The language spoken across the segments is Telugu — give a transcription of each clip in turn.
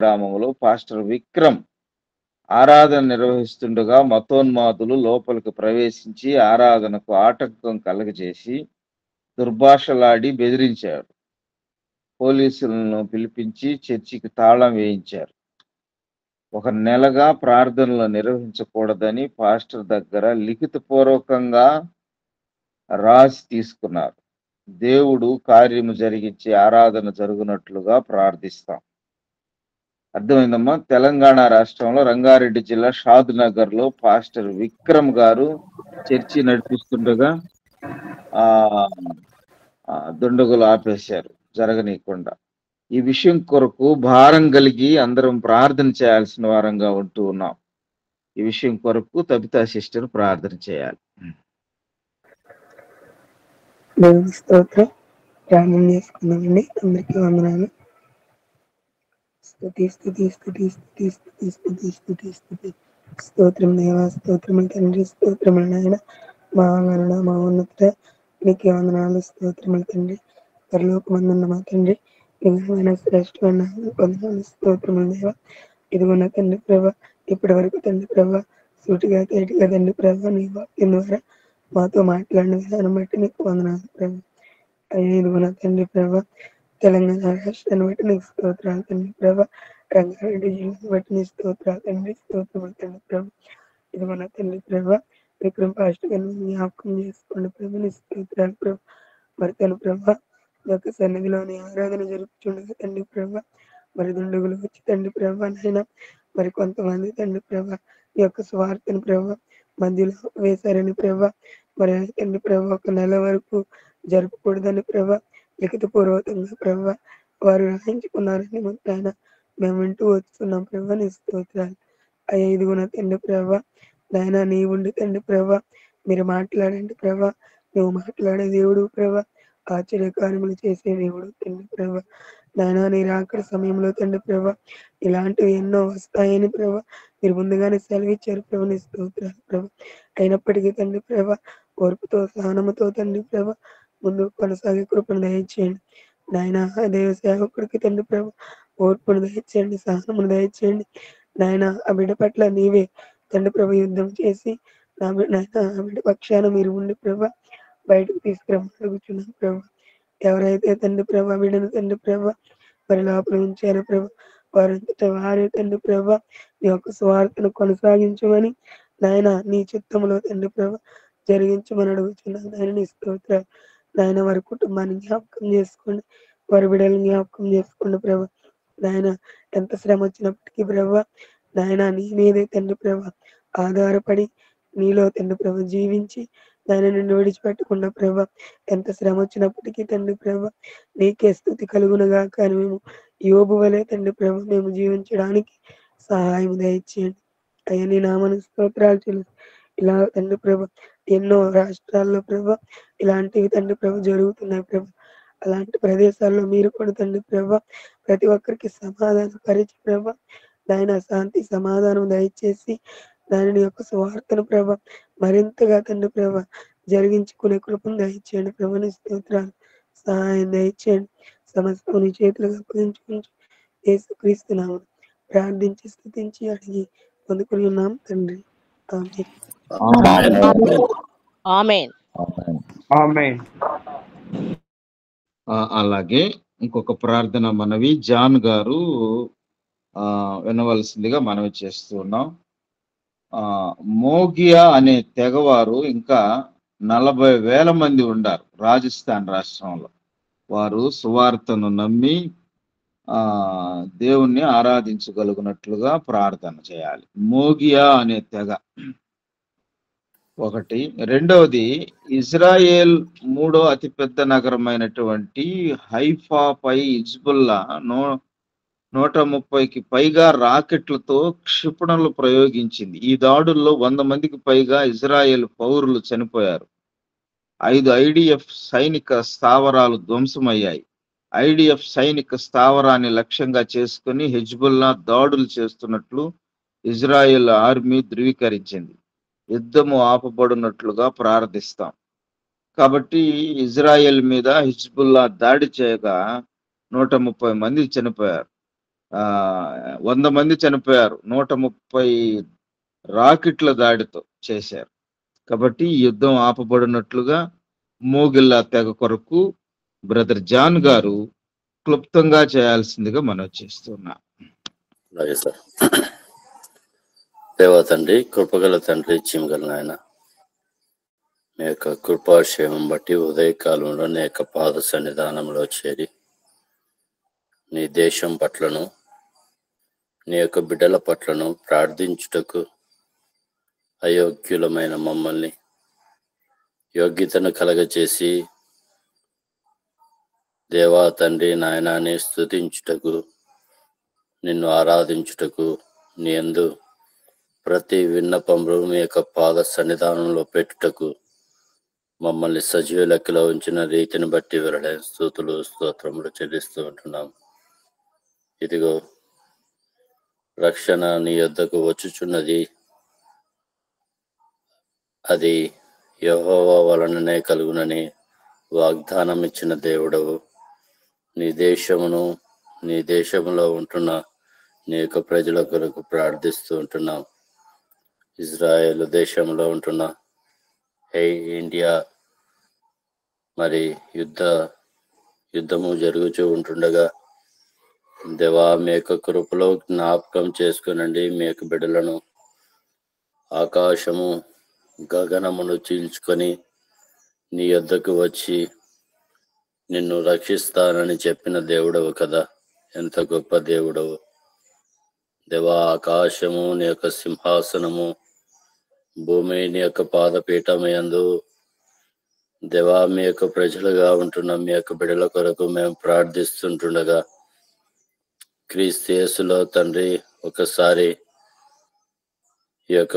గ్రామంలో పాస్టర్ విక్రమ్ ఆరాధన నిర్వహిస్తుండగా మతోన్మాదులు లోపలికి ప్రవేశించి ఆరాధనకు ఆటంకం కలగజేసి దుర్భాషలాడి బెదిరించారు. పోలీసులను పిలిపించి చర్చికి తాళం వేయించారు. 1 నెలగా ప్రార్థనలు నిర్వహించకూడదని పాస్టర్ దగ్గర లిఖితపూర్వకంగా రాసి తీసుకున్నారు. దేవుడు కార్యము జరిగించి ఆరాధన జరుగునట్లుగా ప్రార్థిస్తాం. అర్థమైందమ్మా? తెలంగాణ రాష్ట్రంలో రంగారెడ్డి జిల్లా షాద్‌నగర్‌లో పాస్టర్ విక్రమ్ గారు చర్చి నడిపిస్తుండగా దుండగులు ఆపేశారు జరగనీయకుండా. ఈ విషయం కొరకు భారం కలిగి అందరం ప్రార్థన చేయాల్సిన వారంగా ఉంటూ ఉన్నాం. ఈ విషయం కొరకు తబితా సిస్టర్ ప్రార్థన చేయాలి. దేవుని స్తోత్రం. ప్రార్థన చేసుకున్నామండి. అందరికీ వందనాలు. స్తుతి స్తుతి స్తుతి స్తుతి స్తుతి స్తుతి స్తుతి స్తుతి స్తోత్రం దేవా, స్తోత్రములు తండ్రి, స్తోత్రములు నాయన, మా వలన మా ఉన్నత నీకే వందనాలు, స్తోత్రములు తండ్రి. పరలోకమందున్న మా తండ్రి, నిజమైన శ్రేష్టమైన వందనాలు, స్తోత్రములు దేవా. ఇదిగోన తండ్రి ప్రభా, ఇప్పటి వరకు తండ్రి ప్రభా సూటిగా తేటిగా తండ్రి ప్రభా నీ వాక్యం ద్వారా మాతో మాట్లాడిన విధానం బట్టి నీకు వందనాలు ప్రభా. అయ్యా ఇదిగోన తండ్రి ప్రభా, తెలంగాణ రాష్ట్రాన్ని బట్టి నీకు స్తోత్రాలు తండ్రి ప్రభా. రంగారెడ్డి జిల్లాను బట్టి నీ స్తోత్రాలు తండ్రి, స్తోత్రములు తండ్రి ప్రభా. ఇదిగోన తండ్రి ప్రభా, విక్రమ్ పాస్టర్ గారిని జ్ఞాపకం చేసుకోండి ప్రభా, నీ స్తోత్రాలు ప్రభా. మరి తన ప్రభా యొక్క సన్నిధిలోని ఆరాధన జరుపుతుండగా తండ్రి ప్రభా, మరి దుండగులు వచ్చి తండ్రి ప్రభా నైనా మరి కొంతమంది తండ్రి ప్రభా ఈ యొక్క స్వార్థను ప్రభా మధ్యలో వేశారని ప్రభా, మరి తండ్రి ప్రభా 1 నెల వరకు జరపకూడదని ప్రభా లిఖితపూర్వకంగా ప్రభా వారు రాయించుకున్నారని ఆయన మేము వింటూ వస్తున్నాం ప్రభా, నీ స్తోత్రాలు. అయ్యా ఇదిగోన తండ్రి ప్రభా నాయన నీ ఉండి తండ్రి ప్రభా మీరు మాట్లాడండి ప్రభా. నువ్వు మాట్లాడే దేవుడు ప్రభా, ఆశ్చర్యకార్యములు చేసే దేవుడు తండ్రి ప్రభా. నాయన నీ రాకడ సమయంలో తండ్రి ప్రభా ఇలాంటివి ఎన్నో వస్తాయని ప్రభా మీరు ముందుగానే సెలవిచ్చారు ప్రభా, నీ స్తోత్రాలు ప్రభా. అయినప్పటికీ తండ్రి ప్రభా ఓర్పుతో సహనముతో తండ్రి ప్రభా ముందు కొనసాగే కృపను దయచేయండి నాయన. దేవ సేవకుడికి తండ్రి ప్రభా ఓర్పును దయచేయండి, సహనమును దయచేయండి నాయన. ఆ బిడ్డ పట్ల నీవే తండ్రి ప్రభా యుద్ధం చేసి నాయన ఆ బిడ్డ పక్షాన మీరు ఉండి ప్రభా బయటకు తీసుకురమ్మని అడుగుతున్నాం ప్రభా. ఎవరైతే తండ్రి ప్రభా బిడ్డను తండ్రి ప్రభా మరి లోపల ఉంచారో ప్రభా వారంతటా వారే తండ్రి ప్రభా నీ యొక్క స్వార్థను కొనసాగించమని నాయన నీ చిత్తములో తండ్రి ప్రభా జరిగించమని అడుగుతున్నాను నాయన. నీ స్తోత్రాలు నాయన. వారి కుటుంబాన్ని జ్ఞాపకం చేసుకోండి, వారి బిడ్డలను జ్ఞాపకం చేసుకోండి ప్రభా. నాయన ఎంత శ్రమ వచ్చినప్పటికీ ప్రభా నాయన నీ మీదే తండ్రి ప్రభా ఆధారపడి నీలో తండ్రి ప్రభా జీవించి నాయన నిన్ను విడిచిపెట్టకుండా ప్రభా ఎంత శ్రమ వచ్చినప్పటికీ తండ్రి ప్రభా నీకే స్తుతి కలుగునుగా. కానీ మేము యోబు వలె తండ్రి ప్రభా మేము జీవించడానికి సహాయం దయచేయండి అయ్యా. నీ నామను స్తోత్రాలు చెల్లిస్తూ ఇలా తండ్రి ప్రభా ఎన్నో రాష్ట్రాల్లో ప్రభా ఇలాంటివి తండ్రి ప్రభా జరుగుతున్నాయి ప్రభా. అలాంటి ప్రదేశాల్లో మీరు కూడా తండ్రి ప్రభా ప్రతి ఒక్కరికి సమాధానం పరిచి ప్రభా నాయన శాంతి సమాధానం దయచేసి దాని యొక్క స్వార్థను ప్రభా మరింతగా తండ్రి ప్రభా జరిగించుకునే కృపను దయచేయండి ప్రభా. నీ స్తోత్రాలు సహాయం దయచేయండి. సమస్తం నీ చేతులుగా అప్పగించుకుంటూ యేసుక్రీస్తు నామమున ప్రార్థించి స్తుతించి అడిగి పొందుకుని ఉన్నాం తండ్రి. ఆమేన్. ఆమేన్. అలాగే ఇంకొక ప్రార్థన మనవి జాన్ గారు వినవలసిందిగా మనవి చేస్తూ ఉన్నాం. మోగియా అనే తెగవారు ఇంకా 40,000 మంది ఉండారు రాజస్థాన్ రాష్ట్రంలో. వారు సువార్తను నమ్మి దేవుణ్ణి ఆరాధించగలుగునట్లుగా ప్రార్థన చేయాలి. మోగియా అనే తెగ ఒకటి. రెండవది ఇజ్రాయేల్ 3వ అతిపెద్ద నగరమైనటువంటి హైఫాపై హిజ్బుల్లా 130కి పైగా రాకెట్లతో క్షిపణులు ప్రయోగించింది. ఈ దాడుల్లో 100 మందికి పైగా ఇజ్రాయేల్ పౌరులు చనిపోయారు. 5 ఐడిఎఫ్ సైనిక స్థావరాలు ధ్వంసమయ్యాయి. ఐడిఎఫ్ సైనిక స్థావరాన్ని లక్ష్యంగా చేసుకుని హిజ్బుల్లా దాడులు చేస్తున్నట్లు ఇజ్రాయెల్ ఆర్మీ ధృవీకరించింది. యుద్ధము ఆపబడినట్లుగా ప్రార్థిస్తాం. కాబట్టి ఇజ్రాయెల్ మీద హిజ్బుల్లా దాడి చేయగా 130 మంది చనిపోయారు. 100 మంది చనిపోయారు. 130 రాకెట్ల దాడితో చేశారు. కాబట్టి ఈ యుద్ధం ఆపబడినట్లుగా మోగిల్లా తెగ కొరకు బ్రదర్ జాన్ గారు క్లుప్తంగా చేయాల్సిందిగా మనం చేస్తున్నా. అలాగే సార్. దేవా తండ్రి, కృపగల తండ్రి, చిమగల నాయన, నీ యొక్క కృపాక్షేమం బట్టి ఉదయకాలంలో నీ యొక్క పాద సన్నిధానంలో చేరి నీ దేశం పట్లను, నీ యొక్క బిడ్డల పట్లను ప్రార్థించుటకు అయోగ్యులమైన మమ్మల్ని యోగ్యతను కలగచేసి దేవా తండ్రి నాయనాన్ని స్తుతించుటకు, నిన్ను ఆరాధించుటకు, నీ యందు ప్రతి విన్నపంలో మీ యొక్క పాద సన్నిధానంలో పెట్టుటకు మమ్మల్ని సజీవ లెక్కలో ఉంచిన రీతిని బట్టి వెరడే స్తుతులు స్తోత్రములు చెల్లిస్తూ ఉంటున్నాం. ఇదిగో రక్షణ నీ యొద్దకు వచ్చుచున్నది, అది యెహోవా వలననే కలుగునని వాగ్దానం ఇచ్చిన దేవుడవు. నీ దేశమును, నీ దేశంలో ఉంటున్న నీ యొక్క ప్రజల కొరకు ప్రార్థిస్తూ ఉంటున్నాం. ఇజ్రాయెల్ దేశంలో ఉంటున్న ఇండియా మరి యుద్ధము జరుగుతూ ఉంటుండగా దేవా మీ యొక్క కృపలో జ్ఞాపకం చేసుకునండి. మీ యొక్క బిడ్డలను ఆకాశము గగనమును చీల్చుకొని నీ యొద్దకు వచ్చి నిన్ను రక్షిస్తానని చెప్పిన దేవుడవు కదా, ఎంత గొప్ప దేవుడవు దేవా. ఆకాశము నీ యొక్క సింహాసనము, భూమి నీ యొక్క పాదపీఠమయందు దేవా మీ యొక్క ప్రజలుగా ఉంటున్న మీ యొక్క బిడ్డల కొరకు మేము ప్రార్థిస్తుంటుండగా క్రీస్తు యేసులో తండ్రి ఒకసారి ఈ యొక్క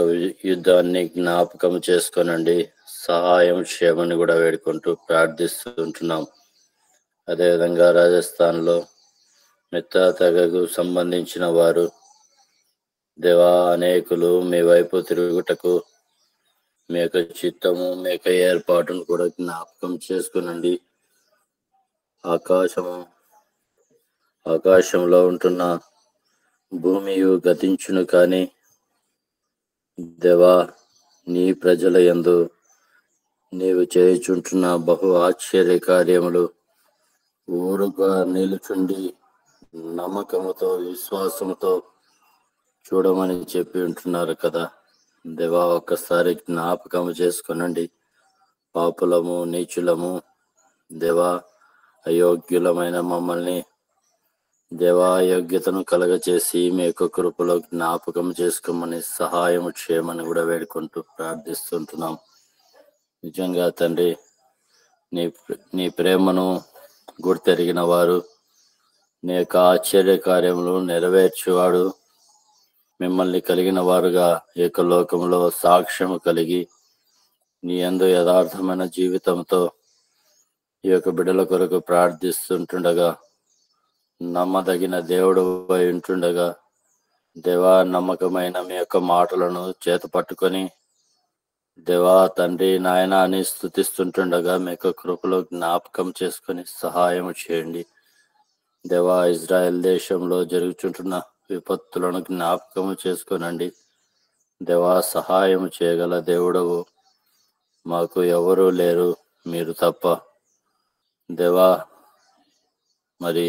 యుద్ధాన్ని జ్ఞాపకం చేసుకోనండి, సహాయం క్షేమని కూడా వేడుకుంటూ ప్రార్థిస్తుంటున్నాం. అదేవిధంగా రాజస్థాన్లో మిగతా తెగకు సంబంధించిన వారు దేవా అనేకులు మీ వైపు తిరుగుటకు మీ యొక్క చిత్తము, మీ యొక్క ఏర్పాటును కూడా జ్ఞాపకం చేసుకునండి. ఆకాశంలో ఉంటున్న భూమియు గతించును కానీ దేవా నీ ప్రజల యందు నీవు చేయుచుంటున్న బహు ఆశ్చర్య కార్యములు ఊరుగా నిలుచుండి నమ్మకముతో విశ్వాసముతో చూడమని చెప్పి ఉంటున్నారు కదా దేవా. ఒక్కసారి జ్ఞాపకము చేసుకునండి. పాపులము, నీచులము దేవా, అయోగ్యులమైన మమ్మల్ని దేవా యోగ్యతను కలగచేసి మీ యొక్క కృపలో జ్ఞాపకం చేసుకోమని సహాయము చేయమని కూడా వేడుకుంటూ ప్రార్థిస్తుంటున్నాం. నిజంగా తండ్రి నీ ప్రేమను గుర్తెరిగిన వారు, నీ యొక్క ఆశ్చర్య కార్యములు నెరవేర్చేవాడు మిమ్మల్ని కలిగిన వారుగా ఈ యొక్క లోకంలో సాక్ష్యము కలిగి నీ యందు యథార్థమైన జీవితంతో ఈ యొక్క బిడ్డల కొరకు ప్రార్థిస్తుంటుండగా నమ్మదగిన దేవుడు ఉంటుండగా దేవా నమ్మకమైన మీ యొక్క మాటలను చేత పట్టుకొని దేవా తండ్రి నాయన అని స్తుతిస్తుంటుండగా మీ యొక్క కృపలో జ్ఞాపకం చేసుకొని సహాయం చేయండి దేవా. ఇజ్రాయెల్ దేశంలో జరుగుతుంటున్న విపత్తులను జ్ఞాపకము చేసుకోనండి దేవా. సహాయం చేయగల దేవుడవు, మాకు ఎవరూ లేరు మీరు తప్ప దేవా. మరి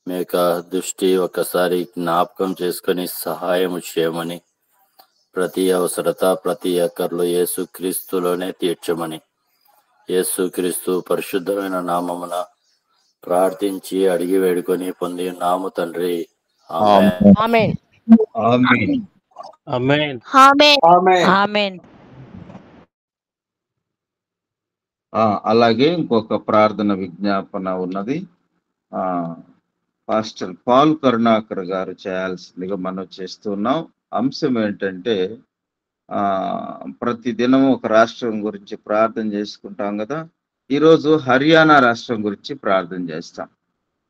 మీ యొక్క దృష్టి ఒకసారి జ్ఞాపకం చేసుకొని సహాయం చేయమని, ప్రతి అవసరత ప్రతి అక్కర్లు యేసుక్రీస్తులోనే తీర్చమని యేసుక్రీస్తు పరిశుద్ధమైన నామమున ప్రార్థించి అడిగి వేడుకొని పొంది నాము తండ్రి. ఆమేన్. ఆమేన్. ఆమేన్. ఆమేన్. అలాగే ఇంకొక ప్రార్థన విజ్ఞాపన ఉన్నది. పాస్టర్ పాల్ కరుణాకర్ గారు చేయాల్సిందిగా మనం చేస్తున్నాం. అంశం ఏంటంటే ప్రతి దినం ఒక రాష్ట్రం గురించి ప్రార్థన చేసుకుంటాం కదా. ఈరోజు హర్యానా రాష్ట్రం గురించి ప్రార్థన చేస్తాం.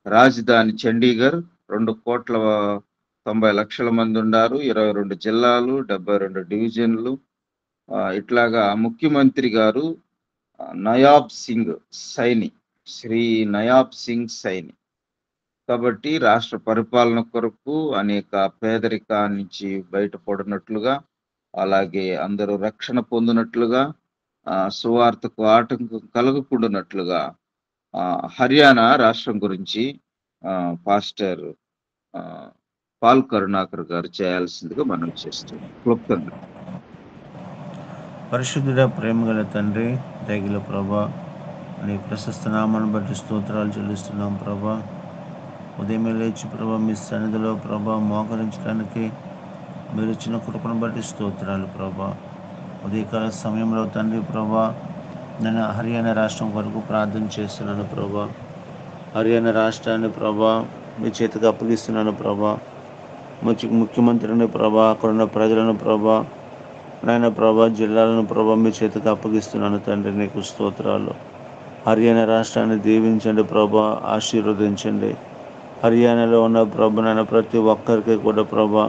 రాజధాని చండీగఢ్, 2,90,00,000 మంది ఉన్నారు, 22 జిల్లాలు, 72 డివిజన్లు. ఇట్లాగా ముఖ్యమంత్రి గారు నయాబ్ సింగ్ సైని, శ్రీ నయాబ్ సింగ్ సైని కాబట్టి రాష్ట్ర పరిపాలన కొరకు అనేక పేదరికా నుంచి బయటపడినట్లుగా, అలాగే అందరూ రక్షణ పొందినట్లుగా, సువార్తకు ఆటంకం కలగకుండానట్లుగా హర్యానా రాష్ట్రం గురించి పాస్టర్ పాల్ కరుణాకర్ గారు చేయాల్సిందిగా మనం చేస్తున్నాం. క్లుప్తంగా. పరిశుద్ధుడ, ప్రేమగల తండ్రి, దయగల ప్రభా, నీ ప్రశస్త నామాన్ని బట్టి స్తోత్రాలు చెల్లిస్తున్నాం ప్రభా. ఉదయం లేచి ప్రభా మీ సన్నిధిలో ప్రభా మోకరించడానికి మీరు ఇచ్చిన కృపను బట్టి స్తోత్రాలు ప్రభా. ఉదయకాల సమయంలో తండ్రి ప్రభా, నేను హర్యానా రాష్ట్రం వరకు ప్రార్థన చేస్తున్నాను ప్రభా. హర్యానా రాష్ట్రాన్ని ప్రభా మీ చేతికి అప్పగిస్తున్నాను ప్రభా. ముఖ్యమంత్రిని ప్రభా, అక్కడున్న ప్రజలను ప్రభా, నాయన ప్రభా, జిల్లాలను ప్రభా మీ చేతికి అప్పగిస్తున్నాను తండ్రి. నీకు స్తోత్రాలు. హర్యానా రాష్ట్రాన్ని దీవించండి ప్రభా, ఆశీర్వదించండి. హర్యానాలో ఉన్న ప్రభు నాయన ప్రతి ఒక్కరికి కూడా ప్రభా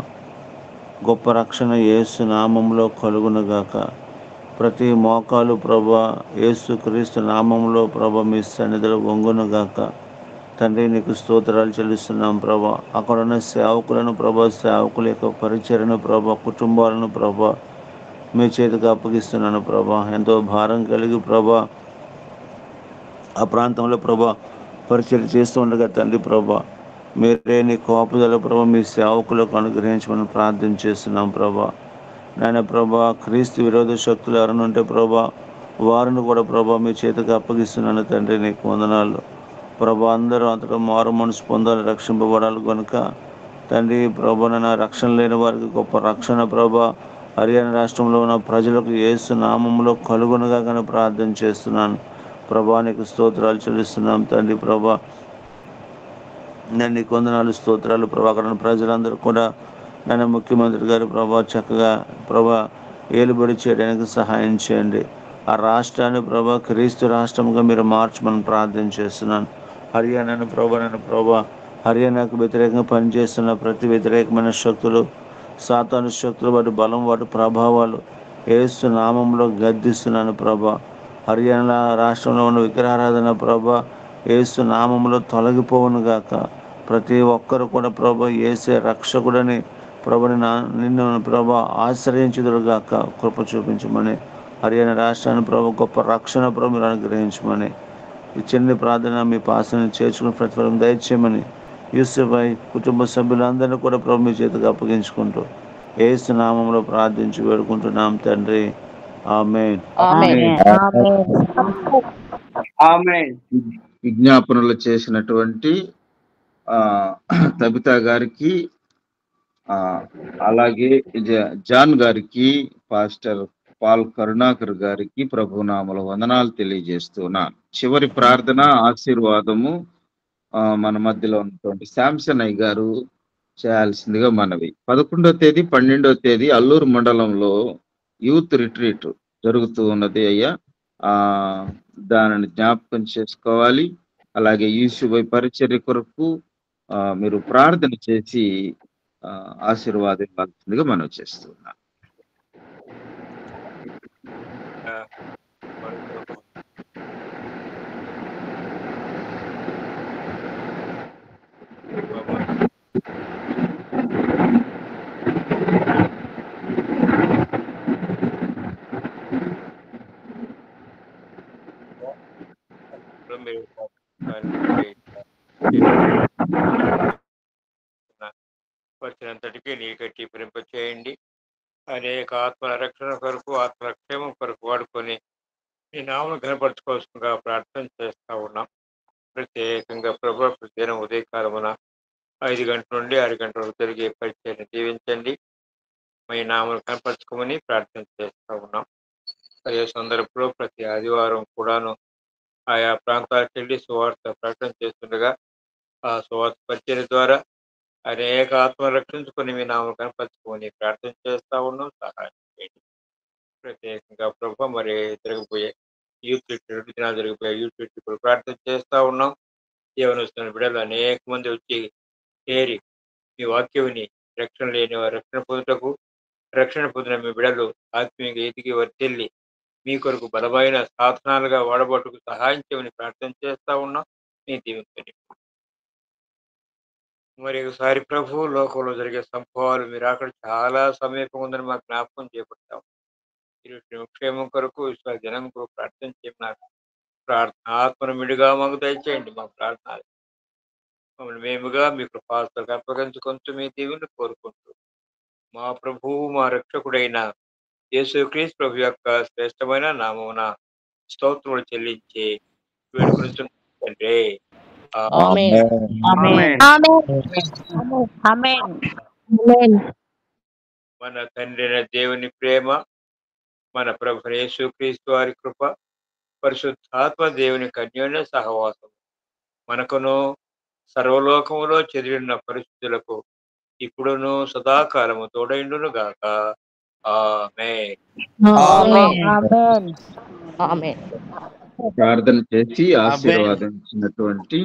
గొప్ప రక్షణ యేసు నామంలో కలుగునుగాక. ప్రతి మోకాలు ప్రభా యేసు క్రీస్తు నామంలో ప్రభా మీ సన్నిధిలో వంగునుగాక. తండ్రి నీకు స్తోత్రాలు చెల్లిస్తున్నాం ప్రభా. అక్కడున్న సేవకులను ప్రభా, సేవకుల యొక్క పరిచర్ను ప్రభా, కుటుంబాలను ప్రభా మీ చేతికి అప్పగిస్తున్నాను ప్రభా. ఎంతో భారం కలిగి ప్రభా ఆ ప్రాంతంలో ప్రభా పరిచయం చేస్తూ ఉండగా తండ్రి ప్రభా, మీరే నీ కాపుదల ప్రభా మీ సేవకులకు అనుగ్రహించమని ప్రార్థన చేస్తున్నాం ప్రభా. నాయన ప్రభా, క్రీస్తు విరోధ శక్తులు ఎవరనుంటే ప్రభా వారిని కూడా ప్రభా మీ చేతికి అప్పగిస్తున్నాను తండ్రి. నీకు వందనాలు ప్రభా. అందరూ అంతటా మారు మనసు పొందాలి, రక్షింపబడాలి కనుక తండ్రి ప్రభా, నా రక్షణ లేని వారికి గొప్ప రక్షణ ప్రభా హర్యానా రాష్ట్రంలో ఉన్న ప్రజలకు యేసు నామంలో కలుగునుగా కానీ ప్రార్థన చేస్తున్నాను ప్రభా. నీకు స్తోత్రాలు చెల్లిస్తున్నాం తండ్రి ప్రభా. నేను నీకు వందనాలు, స్తోత్రాలు ప్రభా. అక్కడ ప్రజలందరూ కూడా నన్ను ముఖ్యమంత్రి గారు ప్రభా చక్కగా ప్రభా ఏలుబడి చేయడానికి సహాయం చేయండి. ఆ రాష్ట్రాన్ని ప్రభా క్రీస్తు రాష్ట్రంగా మీరు మార్చమని ప్రార్థన చేస్తున్నాను. హర్యానాను ప్రభా హర్యానాకు వ్యతిరేకంగా పనిచేస్తున్న ప్రతి వ్యతిరేకమైన శక్తులు, సాతాను శక్తులు, వాటి బలం, వాటి ప్రభావాలు యేసు నామంలో గద్దిస్తున్నాను ప్రభా. హర్యానా రాష్ట్రంలో ఉన్న విగ్రహారాధన ప్రభా యేసు నామంలో తొలగిపోవును గాక. ప్రతి ఒక్కరు కూడా ప్రభా యేసే రక్షకుడని ప్రభుని నిన్ను ప్రభా ఆశ్రయించుదురుగాక. కృప చూపించమని హర్యానా రాష్ట్రాన్ని ప్రభు గొప్ప రక్షణ ప్రభు మీరు అనుగ్రహించమని ఈ చిన్న ప్రార్థన మీ పాసని చేర్చుకుని ప్రతిఫలం దయచేయమని యూసుఫై కుటుంబ సభ్యులందరినీ కూడా ప్రభు మీ చేతికి అప్పగించుకుంటూ యేసు నామంలో ప్రార్థించి వేడుకుంటున్నాం తండ్రి. ఆమేన్. విజ్ఞాపనలు చేసినటువంటి తబితా గారికి, అలాగే జాన్ గారికి, పాస్టర్ పాల్ కరుణాకర్ గారికి ప్రభునామల వందనాలు తెలియజేస్తున్నాను. చివరి ప్రార్థన ఆశీర్వాదము మన మధ్యలో ఉన్నటువంటి శాంసన్ అయ్య గారు చేయాల్సిందిగా మనవి. 11వ తేదీ 12వ తేదీ అల్లూరు మండలంలో యూత్ రిట్రీట్ జరుగుతూ ఉన్నది అయ్యా. దానిని జ్ఞాపకం చేసుకోవాలి. అలాగే యూసుఫై పరిచర్య కొరకు మీరు ప్రార్థన చేసి ఆశీర్వాదం ఇవ్వాల్సిందిగా మనం చేస్తున్నాం. వచ్చినంతటికీ నీ కట్టి ప్రింప చేయండి. అనేక ఆత్మల రక్షణ కొరకు, ఆత్మక్షేమం కొరకు వాడుకొని నీ నామను కనపరచుకోవాల్సిందిగా ప్రార్థన చేస్తా ఉన్నాం. ప్రత్యేకంగా ప్రభు ప్రతిదినం ఉదయకాలమున 5 గంటల నుండి 6 గంటల వరకు జరిగే పరిచయాన్ని దీవించండి. మీ నామను కనపరచుకోమని ప్రార్థన చేస్తా ఉన్నాం. అదే సందర్భంలో ప్రతి ఆదివారం కూడాను ఆయా ప్రాంతాలకు వెళ్ళి సువార్త ప్రకటన చేస్తుండగా ఆ సువార్త పరిచయం ద్వారా అనేక ఆత్మలు రక్షించుకొని మీ నామను కనపరచుకొని ప్రార్థన చేస్తా ఉన్నాం. సహాయం చేయండి. ప్రత్యేకంగా ప్రభు మరి జరగబోయే యూత్ రిట్రీట్ దినాలు జరిగిపోయే యూత్ రిట్రీట్ కూడా ప్రార్థన చేస్తా ఉన్నాం. యవనస్తున్న బిడ్డలు అనేక మంది వచ్చి చేరి మీ వాక్యం విని రక్షణ లేని వారు రక్షణ పొందుటకు, రక్షణ పొందిన మీ బిడ్డలు ఆత్మీయంగా ఎదిగి వర్తిల్లి మీ కొరకు బలమైన సాధనాలుగా వాడబట్టుకు సహాయం చేయమని ప్రార్థన చేస్తా ఉన్నాం. మీ దీవించండి. మరి ఒకసారి ప్రభు లోకంలో జరిగే సంభవాలు మీరు అక్కడ చాలా సమీపం ఉందని మాకు జ్ఞాపకం చేపడతాం. క్షేమం కొరకు విశ్వాస జనం కొరకు ప్రార్థన చేయమన్నారు. ప్రార్థన ఆత్మను మిడిగా మాకు దయచేయండి. మా ప్రార్థన మమ్మల్ని మేముగా మీ కృపాస్తులకు అప్పగించుకుంటూ మీ దేవుని కోరుకుంటూ మా ప్రభువు మా రక్షకుడైన యేసుక్రీస్తు ప్రభు యొక్క శ్రేష్టమైన నామమున స్తోత్రములు చెల్లించి వేడుకొనిచున్నాం. ఆమేన్. ఆమేన్. ఆమేన్. మన తండ్రి అయిన దేవుని ప్రేమ, మన ప్రభు యేసుక్రీస్తు వారి కృప, పరిశుద్ధాత్మ దేవుని అన్యోన్య సహవాసం మనకును సర్వలోకములో చెదిరిన పరిస్థితులకు ఇప్పుడును సదాకాలము తోడైండును గాక. ఆమేన్. ఆమేన్. ప్రార్థన చేసి ఆశీర్వాదించినటువంటి